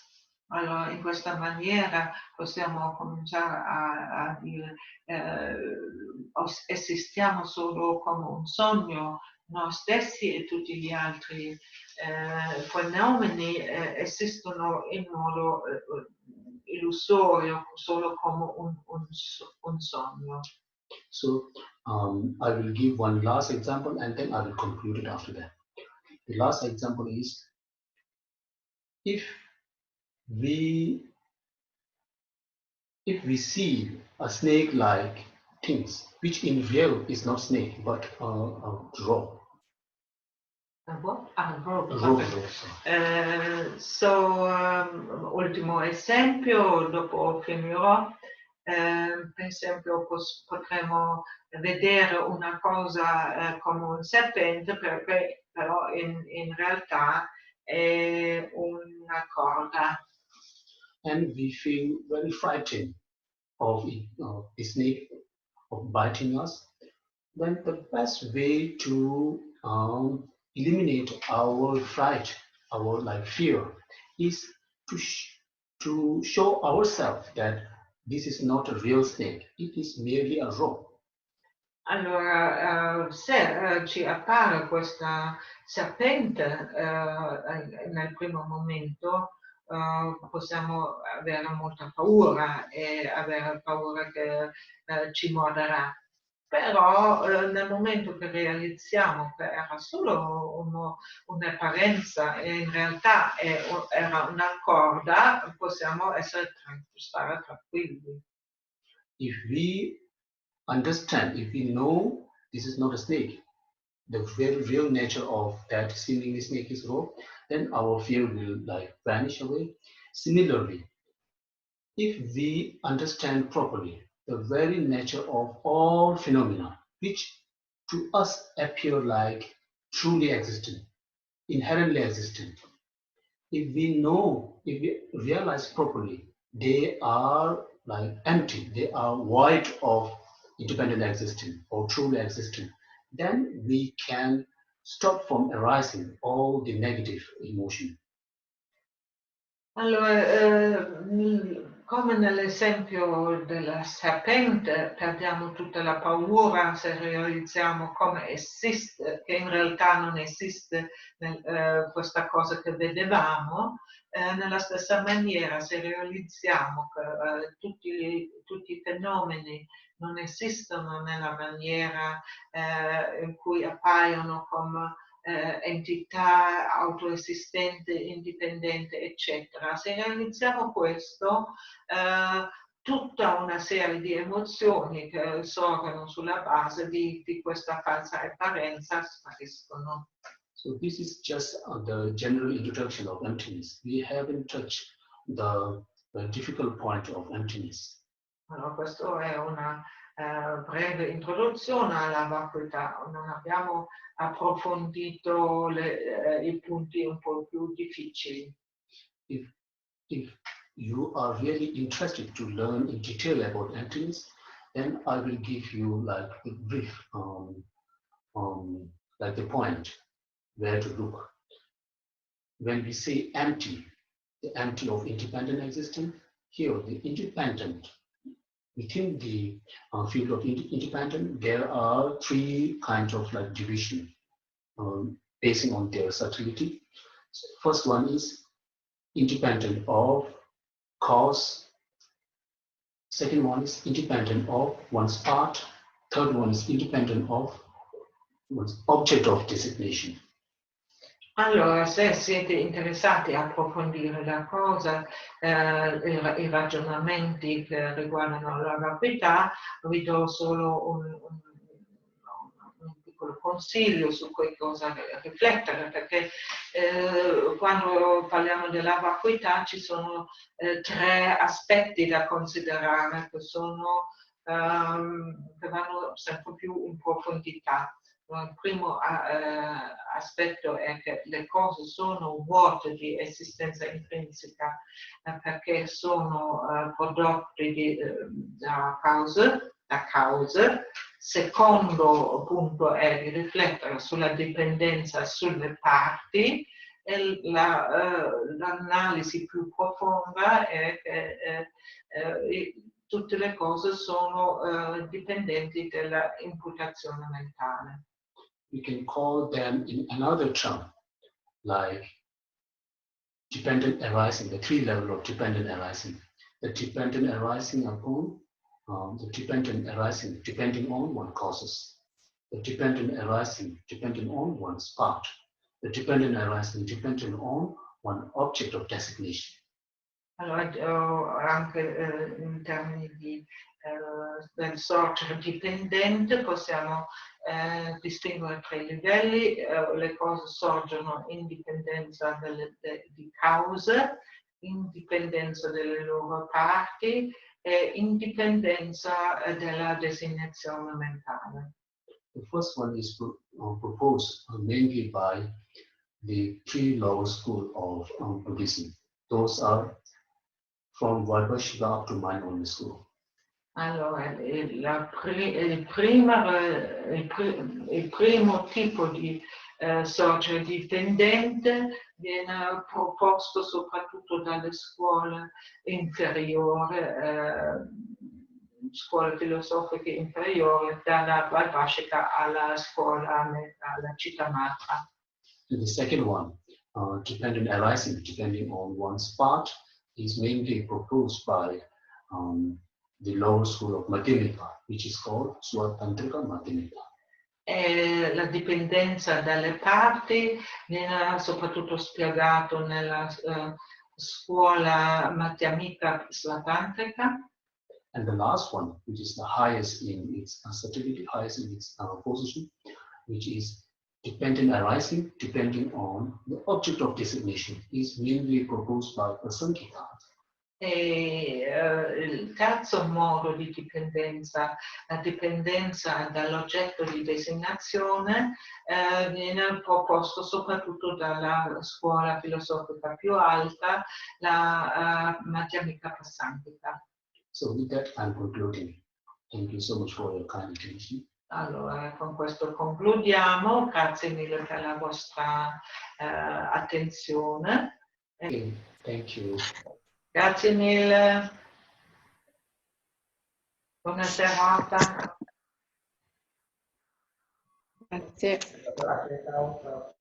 S2: Allora, in questa maniera possiamo cominciare a dire esistiamo solo come un sogno, noi stessi e tutti gli altri fenomeni esistono in modo illusorio, solo come un sogno.
S1: So I will give one last example and then I will conclude it after that. The last example is if we see a snake-like things, which in real is not snake but a rope.
S2: Rope. Ultimo esempio, dopo finirò. Per esempio potremmo vedere una cosa come un serpente, perché però in realtà è una corda.
S1: And we feel very frightened of the snake of biting us. Then the best way to eliminate our fright, our fear, is to show ourselves that this is not a real snake. It is merely a rope.
S2: Allora, se ci appare questa serpente nel primo momento, possiamo avere molta paura e avere paura che ci morderà. Però nel momento che realizziamo che era solo un'apparenza e in realtà era una corda, possiamo stare tranquilli.
S1: If we understand, if we know this is not a snake, the very real nature of that seemingly snake is rope, then our fear will vanish away. Similarly, if we understand properly the very nature of all phenomena, which to us appear like truly existent, inherently existent, if we realize properly, they are empty, they are void of independent existence or truly existent, then we can stop from arising all the negative emotion.
S2: Allora, Come nell'esempio della serpente, perdiamo tutta la paura se realizziamo come esiste, che in realtà non esiste questa cosa che vedevamo. Nella stessa maniera, se realizziamo che tutti i fenomeni non esistono nella maniera in cui appaiono come entità autoesistente, indipendente, eccetera. Se realizziamo questo, tutta una serie di emozioni che sorgono sulla base di questa falsa apparenza spariscono.
S1: So this is just the general introduction of emptiness. We haven't touched the difficult point of emptiness.
S2: Allora, questa è una breve introduzione alla vacuità. Non abbiamo approfondito i punti un po' più difficili.
S1: If you are really interested to learn in detail about emptiness, then I will give you like a brief, like the point where to look. When we say empty, the empty of independent existence, here the independent, within the field of independent, there are three kinds of like division basing on their subtlety. So first one is independent of cause. Second one is independent of one's part. Third one is independent of one's object of designation.
S2: Allora, se siete interessati a approfondire la cosa, i ragionamenti che riguardano la vacuità, vi do solo un piccolo consiglio su che cosa riflettere, perché quando parliamo della vacuità ci sono tre aspetti da considerare che vanno sempre più in profondità. Il primo aspetto è che le cose sono vuote di esistenza intrinseca perché sono prodotti da cause. Secondo punto è di riflettere sulla dipendenza sulle parti. E l'analisi più profonda è che tutte le cose sono dipendenti dalla imputazione mentale.
S1: We can call them in another term, like dependent arising, the three levels of dependent arising. The dependent arising upon, the dependent arising depending on one causes. The dependent arising depending on one's part. The dependent arising dependent on one object of designation.
S2: Allora, anche in termini del sorgere dipendente possiamo distinguere tre livelli. Le cose sorgono in dipendenza di cause, in dipendenza delle loro parti e in dipendenza della designazione mentale.
S1: The first one is proposed mainly by the three lower school of Buddhism. Those are from Vaibhashika up to Mind-only school.
S2: Allora, il primo tipo di sorgere dipendente viene proposto soprattutto dalle scuole inferiori, scuole filosofiche inferiori, dalla Vaibhashika alla scuola, alla Cittamatta.
S1: And the second one, dependent arising, depending on one's part, is mainly proposed by the lower school of Madhyamika, which is called Swatantrika Madhyamika.
S2: La dipendenza dalle parti viene soprattutto spiegato nella scuola Madhyamika Swatantrika.
S1: And the last one, which is the highest in its subtlety, highest in its position, which is dependent arising, depending on the object of designation, is mainly proposed by Asankita.
S2: Il terzo modo di dipendenza, la dipendenza dall'oggetto di designazione, viene proposto soprattutto dalla scuola filosofica più alta, la Madhyamika Prasanghika.
S1: So with that, I'm concluding. Thank you so much for your kind attention.
S2: Allora, con questo concludiamo. Grazie mille per la vostra attenzione.
S1: Okay, thank you.
S2: Grazie mille. Buona serata.
S3: Grazie.
S4: Grazie, ciao.